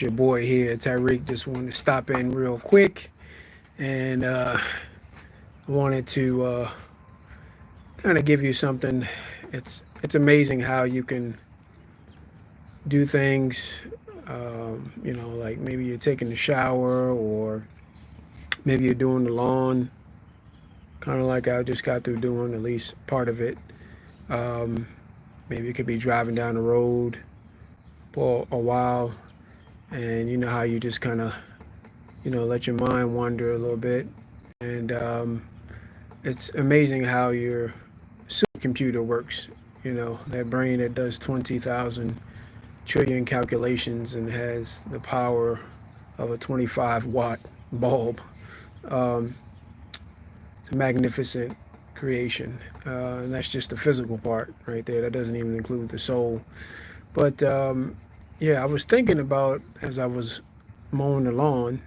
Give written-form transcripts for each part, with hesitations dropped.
Your boy here, Tyreek. Just wanted to stop in real quick, and wanted to kind of give you something. It's amazing how you can do things. Like maybe you're taking a shower, or maybe you're doing the lawn, kind of like I just got through doing at least part of it. Um, Maybe it could be driving down the road for a while, and you know how you just kind of let your mind wander a little bit, and it's amazing how your supercomputer works. That brain that does 20,000 trillion calculations and has the power of a 25-watt bulb. Um, it's a magnificent creation. And that's just the physical part right there. That doesn't even include the soul. But yeah, I was thinking about as I was mowing the lawn,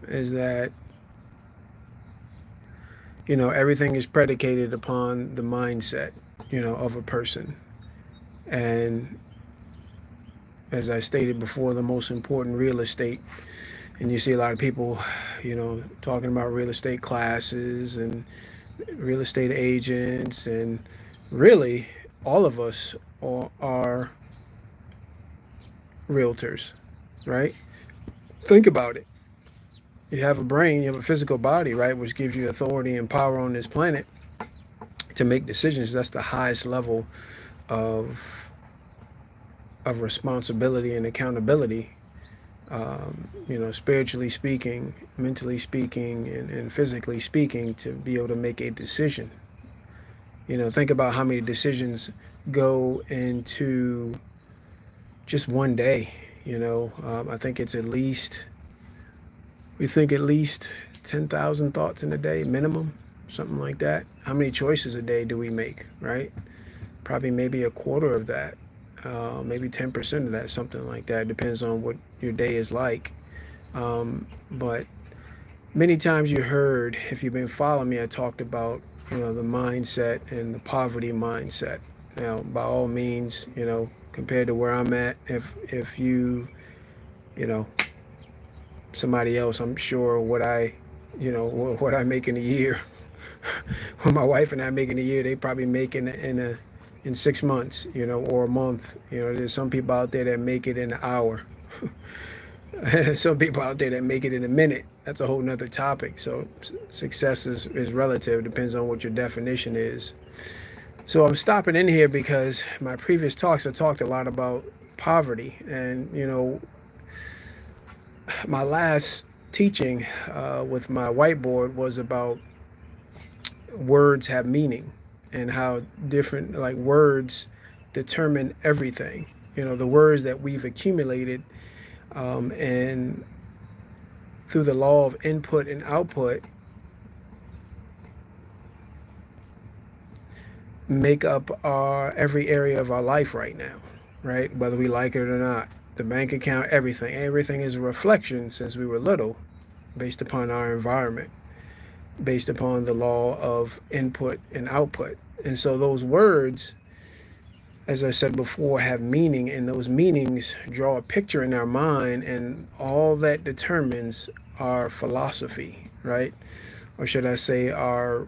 is that everything is predicated upon the mindset of a person. And as I stated before, the most important real estate, and you see a lot of people talking about real estate classes and real estate agents, and really all of us are realtors, right? Think about it. You have a brain, you have a physical body, right, which gives you authority and power on this planet to make decisions. That's the highest level of responsibility and accountability. Spiritually speaking, mentally speaking, and physically speaking, to be able to make a decision. Think about how many decisions go into just one day. I think it's at least, we think at least 10,000 thoughts in a day, minimum, something like that. How many choices a day do we make, right? Probably maybe a quarter of that, maybe 10% of that, something like that. Depends on what your day is like. But many times you heard, if you've been following me, I talked about, the mindset and the poverty mindset. Now, by all means, compared to where I'm at, if you know, somebody else, I'm sure what I make in a year, what my wife and I make in a year, they probably make in 6 months, or a month. There's some people out there that make it in an hour. Some people out there that make it in a minute. That's a whole nother topic. So success is relative. Depends on what your definition is. So I'm stopping in here because my previous talks I talked a lot about poverty, and my last teaching with my whiteboard was about words have meaning, and how different, like, words determine everything. The words that we've accumulated, and through the law of input and output, make up our every area of our life right now, right? Whether we like it or not. The bank account, everything is a reflection since we were little, based upon our environment, based upon the law of input and output. And so those words, as I said before, have meaning, and those meanings draw a picture in our mind, and all that determines our philosophy, right? Or should I say our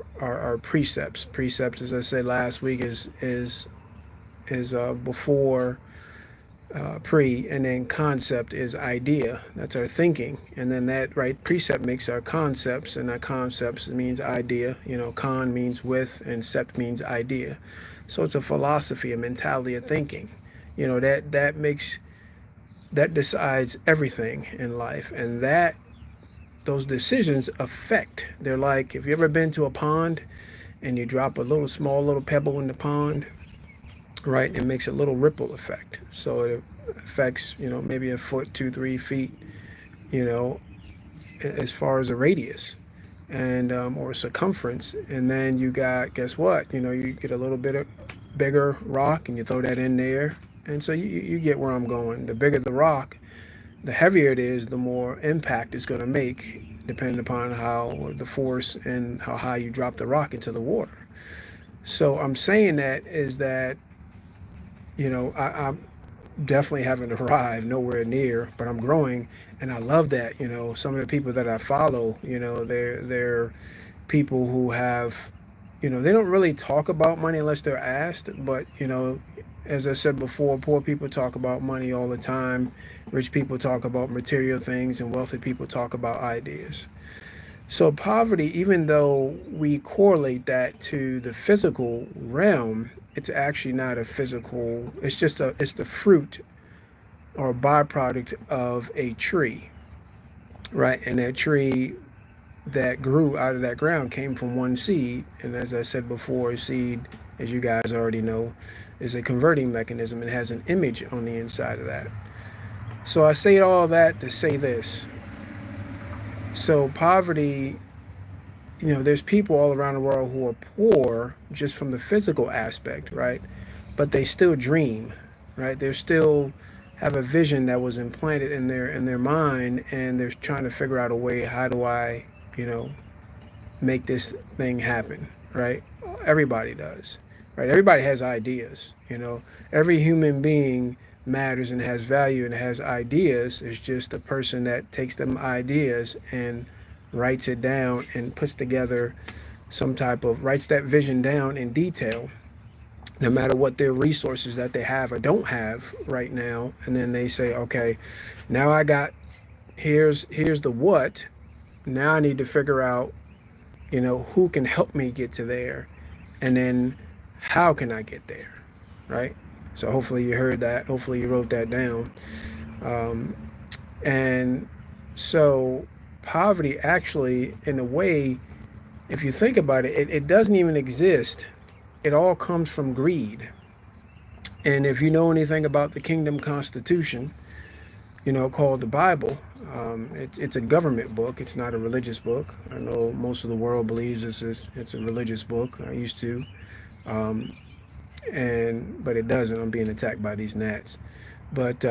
precepts. Precepts, as I said last week, is before pre, and then concept is idea. That's our thinking, and then that, right, precept makes our concepts, and our concepts means idea. Con means with, and sept means idea. So it's a philosophy, a mentality of thinking. That decides everything in life, and that those decisions affect. They're like, if you ever been to a pond and you drop a small little pebble in the pond, right? It makes a little ripple effect. So it affects, maybe a foot, 2, 3 feet, you know, as far as a radius, and or circumference. And then you got, guess what? You get a little bit of bigger rock and you throw that in there. And so you get where I'm going. The bigger the rock, the heavier it is, the more impact it's going to make, depending upon how the force and how high you drop the rock into the water. So I'm saying that is that, you know, I, definitely haven't arrived nowhere near, but I'm growing, and I love that. Some of the people that I follow, they're people who have, they don't really talk about money unless they're asked, but as I said before, poor people talk about money all the time. Rich people talk about material things, and wealthy people talk about ideas. So poverty, even though we correlate that to the physical realm, it's actually not a physical. It's the fruit or a byproduct of a tree, right? And that tree that grew out of that ground came from one seed. And as I said before, a seed, as you guys already know, is a converting mechanism. It has an image on the inside of that. So I say all that to say this. So poverty, there's people all around the world who are poor just from the physical aspect, right? But they still dream, right? They still have a vision that was implanted in their mind, and they're trying to figure out a way. How do I, you know, make this thing happen, right? Everybody does, right? Everybody has ideas, Every human being matters and has value and has ideas. It's just a person that takes them ideas and writes it down and puts together writes that vision down in detail, no matter what their resources that they have or don't have right now. And then they say, okay, now I got, here's the what. Now I need to figure out, who can help me get to there, and then how can I get there, right? So hopefully you heard that. Hopefully you wrote that down. Um, and so poverty actually, in a way, if you think about it, it doesn't even exist. It all comes from greed. And if you know anything about the Kingdom Constitution, called the Bible, it's a government book. It's not a religious book. I know most of the world believes it's a religious book. I used to, um, but it doesn't. I'm being attacked by these gnats. But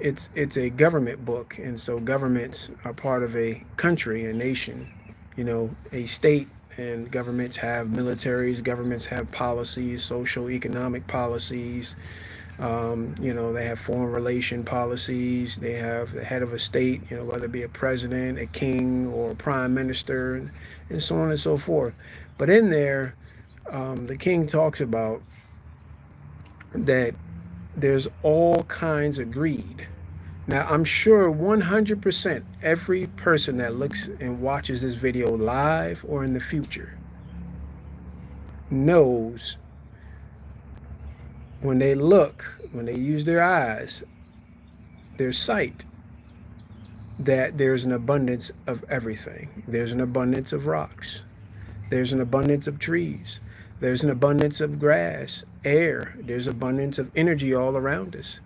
it's a government book, and so governments are part of a country, a nation, a state. And governments have militaries, governments have policies, social, economic policies. They have foreign relation policies. They have the head of a state, whether it be a president, a king, or a prime minister, and so on and so forth. But in there, the king talks about that there's all kinds of greed. Now, I'm sure 100% every person that looks and watches this video live or in the future knows when they look, when they use their eyes, their sight, that there's an abundance of everything. There's an abundance of rocks. There's an abundance of trees. There's an abundance of grass, air. There's abundance of energy all around us.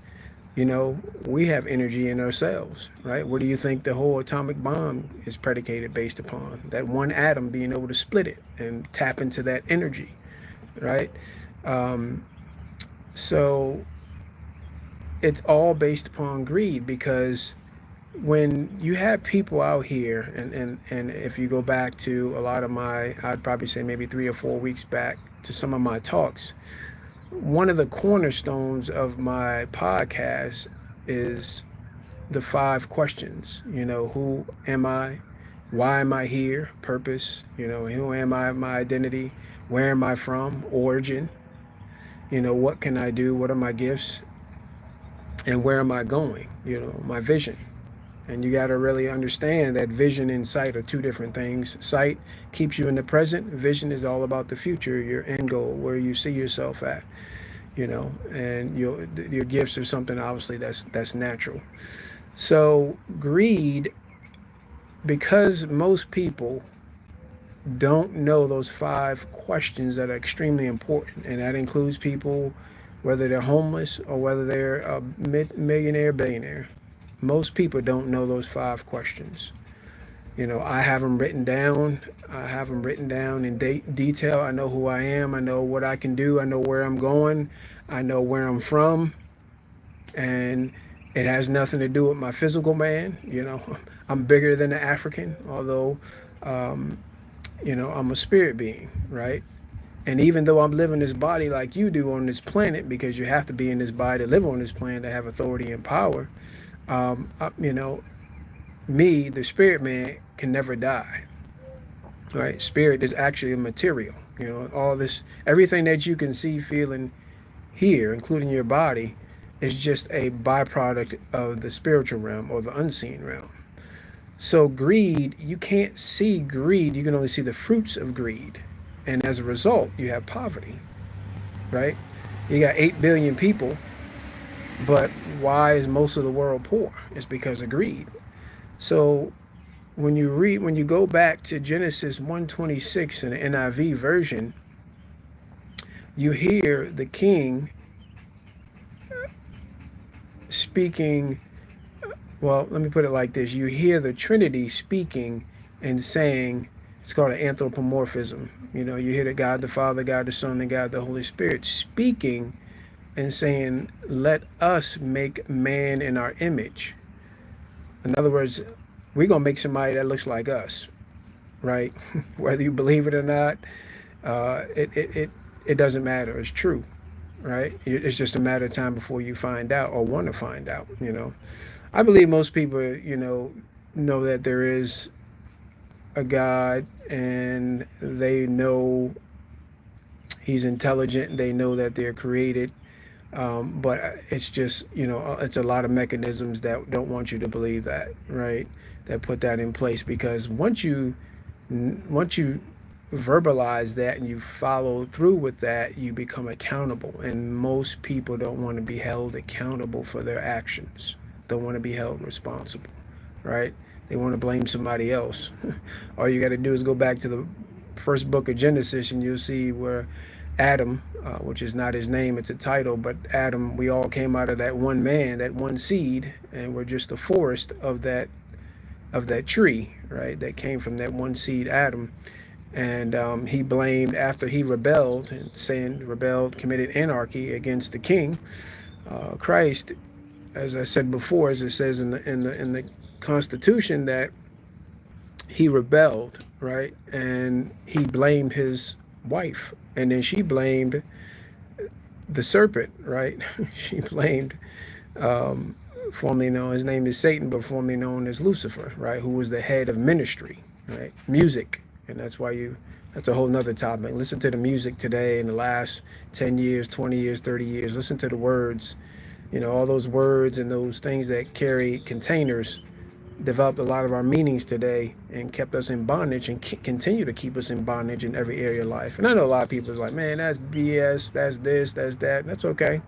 We have energy in ourselves, right? What do you think the whole atomic bomb is predicated based upon? That one atom being able to split it and tap into that energy, right? So it's all based upon greed, because when you have people out here, and if you go back to a lot of I'd probably say maybe 3 or 4 weeks back to some of my talks, one of the cornerstones of my podcast is the 5 questions. Who am I? Why am I here? Purpose. Who am I? My identity. Where am I from? Origin. What can I do? What are my gifts? And where am I going? My vision. And you got to really understand that vision and sight are two different things. Sight keeps you in the present. Vision is all about the future, your end goal, where you see yourself at. And your gifts are something obviously that's natural. So greed, because most people don't know those 5 questions that are extremely important, and that includes people, whether they're homeless or whether they're a millionaire, billionaire. Most people don't know those 5 questions. I have them written down. I have them written down in detail. I know who I am. I know what I can do. I know where I'm going. I know where I'm from. And it has nothing to do with my physical man. I'm bigger than the African, although, I'm a spirit being, right? And even though I'm living this body like you do on this planet, because you have to be in this body to live on this planet to have authority and power, you know, me, the spirit man, can never die. Right? Spirit is actually a material. You know, all this, everything that you can see, feel, and hear, including your body, is just a byproduct of the spiritual realm or the unseen realm. So greed, you can't see greed. You can only see the fruits of greed. And as a result, you have poverty, right? You got 8 billion people, but why is most of the world poor? It's because of greed. So when you go back to Genesis 126 in the NIV version, you hear the king speaking. Well, let me put it like this. You hear the Trinity speaking and saying, it's called an anthropomorphism. You know, you hear the God the Father, God the Son, and God the Holy Spirit speaking and saying, let us make man in our image. In other words, we're going to make somebody that looks like us, right? Whether you believe it or not, it doesn't matter. It's true, right? It's just a matter of time before you find out or want to find out, you know. I believe most people, you know that there is a God, and they know he's intelligent. They know that they're created. But it's just, you know, it's a lot of mechanisms that don't want you to believe that, right? That put that in place, because once you verbalize that and you follow through with that, you become accountable. And most people don't want to be held accountable for their actions. Don't want to be held responsible, right? They want to blame somebody else. All you got to do is go back to the first book of Genesis, and you'll see where Adam, which is not his name, it's a title, but Adam, we all came out of that one man, that one seed, and we're just the forest of that tree, right? That came from that one seed, Adam. And he blamed, after he rebelled, and saying rebelled, committed anarchy against the king, Christ. As I said before, as it says in the Constitution, that he rebelled, right? And he blamed his wife, and then she blamed the serpent, right? She blamed, formerly known, his name is Satan, but formerly known as Lucifer, right? Who was the head of ministry, right? Music. And that's a whole nother topic. Listen to the music today in the last 10 years, 20 years, 30 years. Listen to the words, you know, all those words and those things that carry containers developed a lot of our meanings today and kept us in bondage, and continue to keep us in bondage in every area of life. And I know a lot of people is like, man, that's BS, that's this, that's that. That's okay,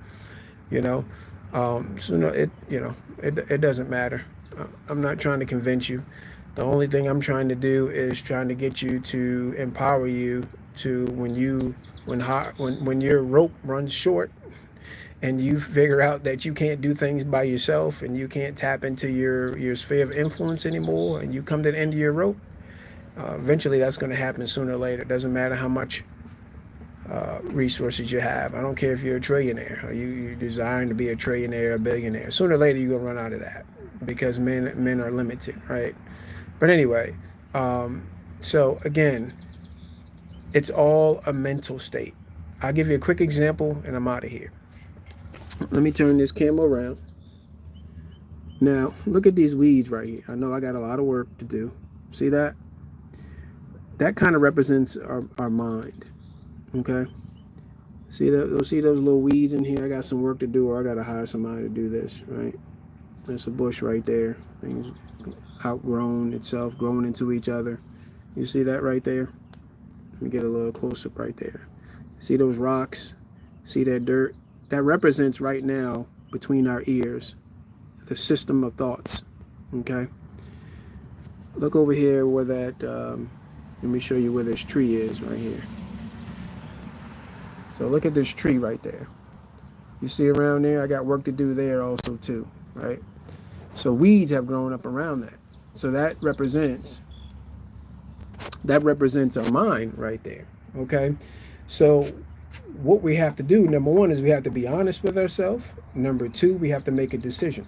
you know. So no, it doesn't matter. I'm not trying to convince you. The only thing I'm trying to do is trying to get you to empower you to, when your rope runs short, and you figure out that you can't do things by yourself, and you can't tap into your sphere of influence anymore, and you come to the end of your rope, eventually that's going to happen sooner or later. It doesn't matter how much resources you have. I don't care if you're a trillionaire or you're desiring to be a trillionaire or a billionaire. Sooner or later you're going to run out of that, because men are limited, right? But anyway, so again, it's all a mental state. I'll give you a quick example and I'm out of here. Let me turn this camera around. Now, look at these weeds right here. I know I got a lot of work to do. See that? That kind of represents our mind. Okay? See those little weeds in here? I got some work to do, or I got to hire somebody to do this, right? There's a bush right there. Things outgrown itself, growing into each other. You see that right there? Let me get a little close up right there. See those rocks? See that dirt? That represents right now, between our ears, the system of thoughts. Okay? Look over here where that, let me show you where this tree is right here. So look at this tree right there. You see around there? I got work to do there also too, right? So weeds have grown up around that. So that represents our mind right there, okay? So what we have to do, number one, is we have to be honest with ourselves. Number two, we have to make a decision.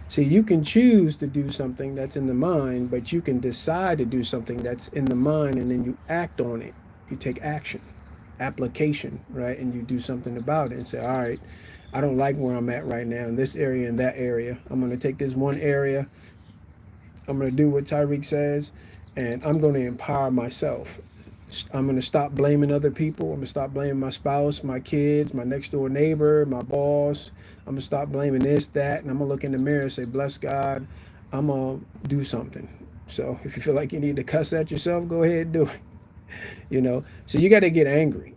See, you can choose to do something that's in the mind, but you can decide to do something that's in the mind, and then you act on it. You take action. application, right? And you do something about it and say, all right, I don't like where I'm at right now in this area and that area. I'm going to take this one area. I'm going to do what Tyreek says, and I'm going to empower myself. I'm going to stop blaming other people. I'm going to stop blaming my spouse, my kids, my next door neighbor, my boss. I'm going to stop blaming this, that, and I'm going to look in the mirror and say, bless God, I'm going to do something. So if you feel like you need to cuss at yourself, go ahead and do it. So you got to get angry,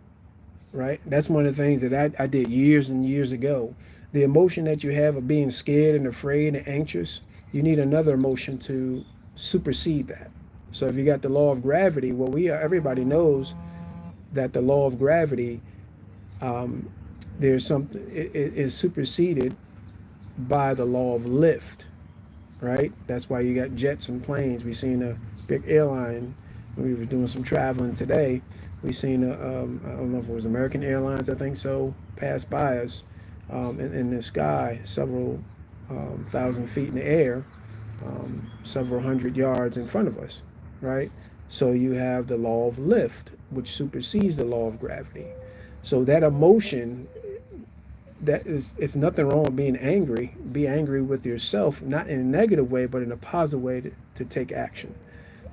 right? That's one of the things that I did years and years ago. The emotion that you have of being scared and afraid and anxious, you need another emotion to supersede that. So if you got the law of gravity, well, everybody knows that the law of gravity, um, there's something it is superseded by the law of lift, right? That's why you got jets and planes. We seen a big airline when we were doing some traveling today. We seen I don't know if it was American Airlines, I think so, pass by us in the sky, several thousand feet in the air, several hundred yards in front of us, right? So you have the law of lift, which supersedes the law of gravity. So that emotion, that is, it's nothing wrong with being angry. Be angry with yourself, not in a negative way, but in a positive way to take action.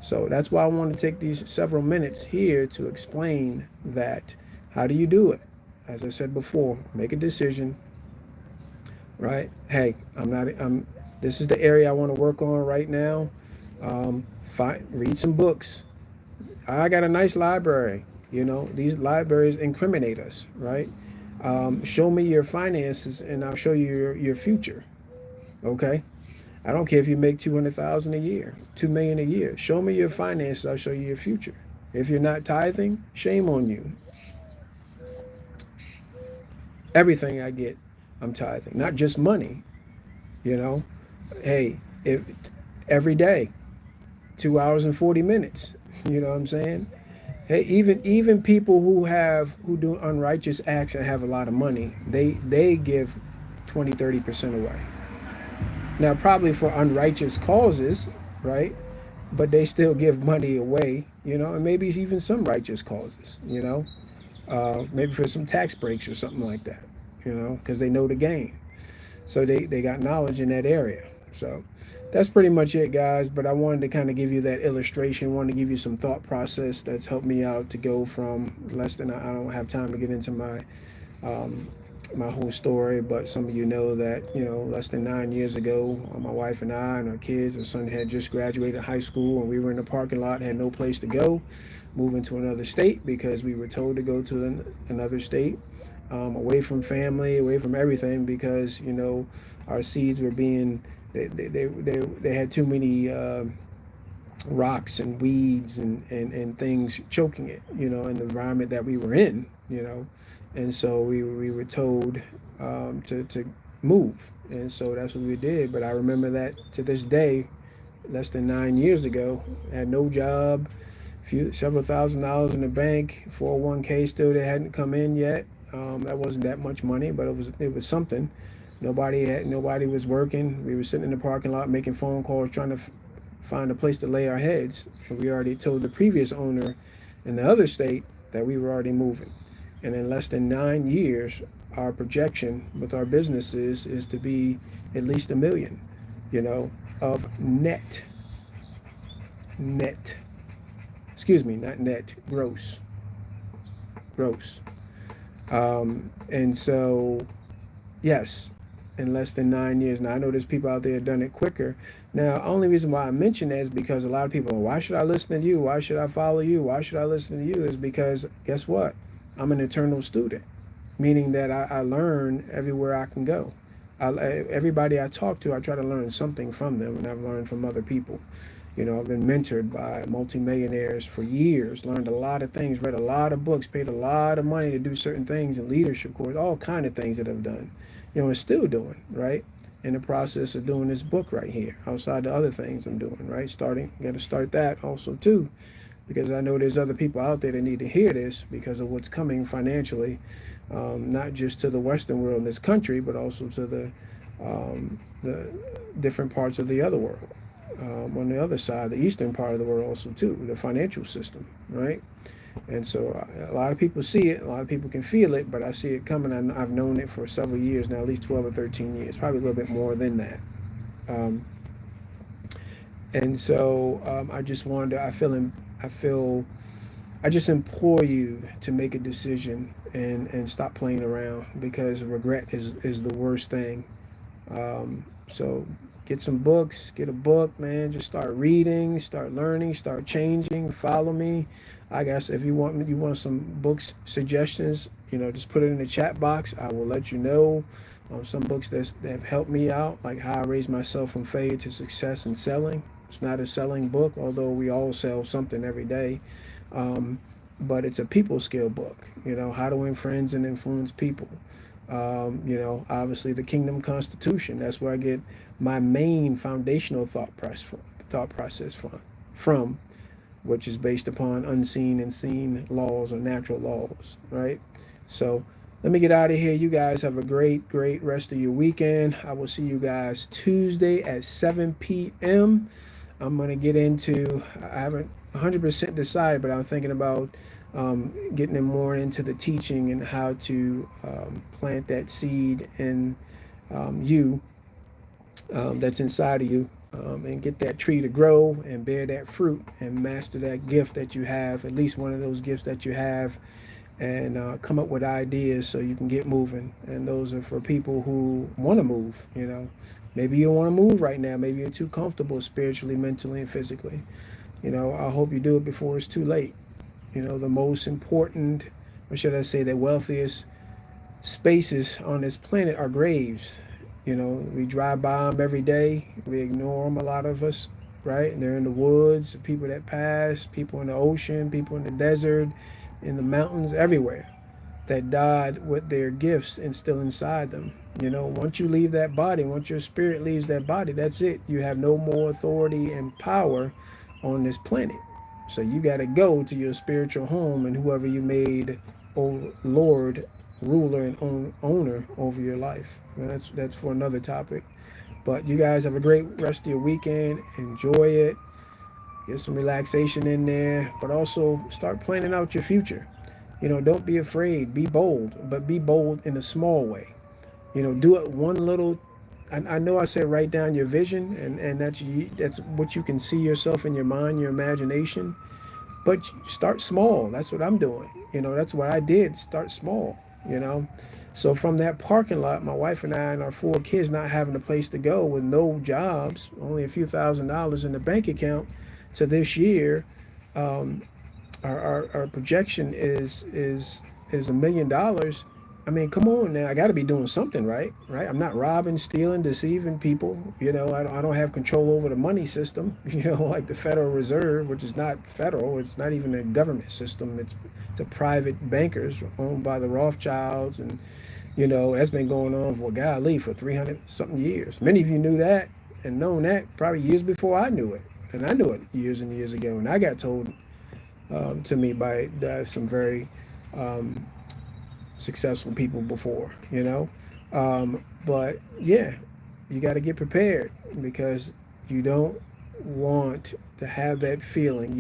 So that's why I want to take these several minutes here to explain that. How do you do it? As I said before, make a decision, right? Hey, I'm not. This is the area I want to work on right now. Um, read some books. I got a nice library. These libraries incriminate us, right? Show me your finances, and I'll show you your future. Okay. I don't care if you make 200,000 a year, 2 million a year. Show me your finances. I'll show you your future. If you're not tithing, shame on you. Everything I get, I'm tithing. Not just money. You know. Hey, if every day, 2 hours and 40 minutes. You know what I'm saying? Hey, even people who do unrighteous acts and have a lot of money, they give 20-30% away. Now, probably for unrighteous causes, right? But they still give money away, and maybe even some righteous causes, maybe for some tax breaks or something like that, because they know the game. So they got knowledge in that area. So that's pretty much it, guys. But I wanted to kind of give you that illustration, wanted to give you some thought process that's helped me out to go from less than, I don't have time to get into um, my whole story, but some of you know that, less than 9 years ago, my wife and I and our kids, our son had just graduated high school, and we were in the parking lot, had no place to go, moving to another state because we were told to go to another state, away from family, away from everything, because, our seeds were being, they had too many rocks and weeds and things choking it, in the environment that we were in. And so we were told to move. And so that's what we did. But I remember that to this day, less than 9 years ago, I had no job, several $1,000s in the bank, 401k still that hadn't come in yet. That wasn't that much money, but it was something. Nobody was working. We were sitting in the parking lot making phone calls, trying to find a place to lay our heads. And we already told the previous owner in the other state that we were already moving. And in less than 9 years, our projection with our businesses is to be at least 1 million, of net. Excuse me, not net, gross. And so, yes, in less than 9 years. Now I know there's people out there that done it quicker. Now, only reason why I mention that is because a lot of people, why should I listen to you? Why should I follow you? Why should I listen to you? Is because guess what? I'm an eternal student, meaning that I learn everywhere I can go. Everybody I talk to, I try to learn something from them, and I've learned from other people. I've been mentored by multimillionaires for years, learned a lot of things, read a lot of books, paid a lot of money to do certain things in leadership course, all kind of things that I've done, and still doing, right? In the process of doing this book right here, outside the other things I'm doing, right? Got to start that also too, because I know there's other people out there that need to hear this because of what's coming financially, not just to the Western world in this country, but also to the different parts of the other world. On the other side, the eastern part of the world also too, the financial system, right? And so a lot of people see it, a lot of people can feel it, but I see it coming. I've known it for several years now, at least 12 or 13 years, probably a little bit more than that. Um, and so I just wanted to, I feel, I just implore you to make a decision and stop playing around, because regret is the worst thing. So get some books, get a book, man. Just start reading, start learning, start changing. Follow me. I guess if you want some books suggestions, just put it in the chat box. I will let you know. Some books that have helped me out, like How I Raised Myself from Failure to Success in Selling. It's not a selling book, although we all sell something every day. Um, but it's a people skill book, how to win friends and influence people. Obviously the Kingdom Constitution. That's where I get my main foundational thought process from, which is based upon unseen and seen laws or natural laws, right? So let me get out of here. You guys have a great, great rest of your weekend. I will see you guys Tuesday at 7 p.m. I'm going to get into, I haven't 100% decided, but I'm thinking about getting them more into the teaching and how to plant that seed in you, that's inside of you, and get that tree to grow and bear that fruit and master that gift that you have, at least one of those gifts that you have, and come up with ideas so you can get moving. And those are for people who want to move. Maybe you don't want to move right now. Maybe you're too comfortable spiritually, mentally, and physically. I hope you do it before it's too late. The most important, or should I say, the wealthiest spaces on this planet are graves. We drive by them every day. We ignore them, a lot of us, right? And they're in the woods, people that pass, people in the ocean, people in the desert, in the mountains, everywhere, that died with their gifts and still inside them. Once you leave that body, once your spirit leaves that body, that's it. You have no more authority and power on this planet. So you got to go to your spiritual home and whoever you made Lord, ruler, and owner over your life. And that's for another topic. But you guys have a great rest of your weekend. Enjoy it. Get some relaxation in there, but also start planning out your future. Don't be afraid. Be bold, but be bold in a small way. Do it one little. I know I said write down your vision, and that's what you can see yourself in your mind, your imagination. But start small. That's what I'm doing. That's what I did. Start small. So from that parking lot, my wife and I and our 4 kids not having a place to go with no jobs, only a few $1,000s in the bank account, to this year, um, our projection is $1 million. I mean, come on now. I got to be doing something, right? Right. I'm not robbing, stealing, deceiving people. I don't have control over the money system. Like the Federal Reserve, which is not federal. It's not even a government system. It's a private bankers owned by the Rothschilds, and that's been going on for golly for 300 something years. Many of you knew that and known that probably years before I knew it, and I knew it years and years ago, and I got told to me by some very successful people before. But yeah, you got to get prepared, because you don't want to have that feeling.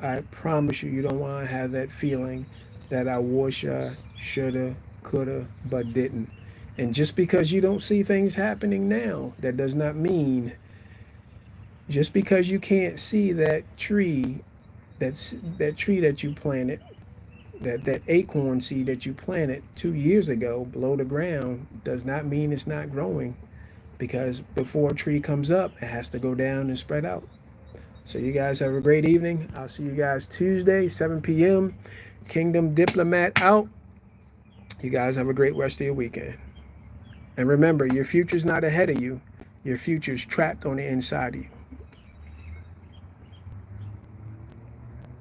I promise you, you don't want to have that feeling that I woulda, shoulda, coulda, but didn't. And just because you don't see things happening now, that does not mean, just because you can't see that tree, that tree that you planted, that acorn seed that you planted 2 years ago below the ground, does not mean it's not growing, because before a tree comes up, it has to go down and spread out. So you guys have a great evening. I'll see you guys Tuesday, 7 p.m. Kingdom Diplomat out. You guys have a great rest of your weekend. And remember, your future's not ahead of you. Your future's trapped on the inside of you.